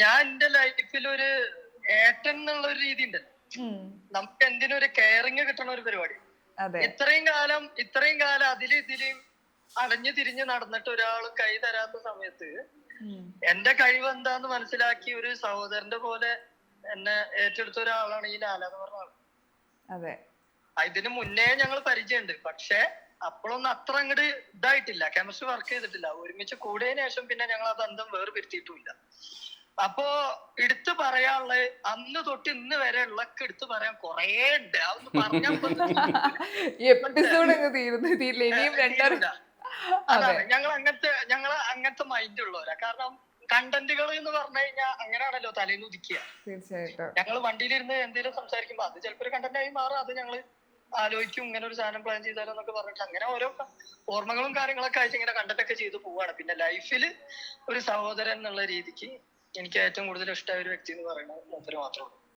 ഞാൻ എന്റെ ലൈഫിൽ ഒരു ഏട്ടൻ എന്നുള്ള ഒരു രീതി ഉണ്ടല്ലോ, നമുക്ക് എന്തിനും ഒരു കെയറിങ് കിട്ടണ ഒരു പരിപാടി. ഇത്രയും കാലം ഇതിലും അലഞ്ഞു തിരിഞ്ഞ് നടന്നിട്ട് ഒരാൾ കൈ തരാത്ത സമയത്ത് എന്റെ കഴിവ് എന്താന്ന് മനസ്സിലാക്കി ഒരു സഹോദരന്റെ പോലെ എന്നെ ഏറ്റെടുത്ത ഒരാളാണ് ഈ ലാല എന്ന് പറഞ്ഞ ആള്. ഇതിന് മുന്നേ ഞങ്ങൾ പരിചയമുണ്ട്, പക്ഷെ അപ്പോഴൊന്നും അത്ര അങ്ങോട്ട് ഇതായിട്ടില്ല, കെമിസ്ട്രി വർക്ക് ചെയ്തിട്ടില്ല. ഒരുമിച്ച് കൂടിയതിനു ശേഷം പിന്നെ ഞങ്ങൾ ആ ബന്ധം വേർപിരുത്തിയിട്ടുമില്ല. അപ്പോ എടുത്തു പറയാനുള്ള അന്ന് തൊട്ട് ഇന്ന് വരെ ഉള്ളൊക്കെ എടുത്തു പറയാൻ കൊറേ ഉണ്ട്. അതൊന്ന് പറഞ്ഞാൽ അതാണ് ഞങ്ങൾ അങ്ങനത്തെ മൈൻഡ് ഉള്ളവരാ. കാരണം കണ്ടന്റുകൾ എന്ന് പറഞ്ഞു കഴിഞ്ഞാൽ അങ്ങനെയാണല്ലോ തലേന്ന് ഉദിക്കുക. ഞങ്ങൾ വണ്ടിയിലിരുന്ന് എന്തെങ്കിലും സംസാരിക്കുമ്പോ അത് ചിലപ്പോ ഒരു കണ്ടന്റ് ആയി മാറും. അത് ഞങ്ങള് ആലോചിക്കും, ഇങ്ങനെ ഒരു സാധനം പ്ലാൻ ചെയ്താലോ എന്നൊക്കെ പറഞ്ഞിട്ട് അങ്ങനെ ഓരോ ഓർമ്മകളും കാര്യങ്ങളൊക്കെ ആയിട്ട് ഇങ്ങനെ കണ്ടന്റ് ഒക്കെ ചെയ്തു പോവാണ്. പിന്നെ ലൈഫില് ഒരു സഹോദരൻ എന്നുള്ള രീതിക്ക് എനിക്ക് ഏറ്റവും കൂടുതൽ ഇഷ്ടമായ ഒരു വ്യക്തി എന്ന് പറയുന്നത് മൂപ്പര് മാത്രമേ ഉള്ളൂ.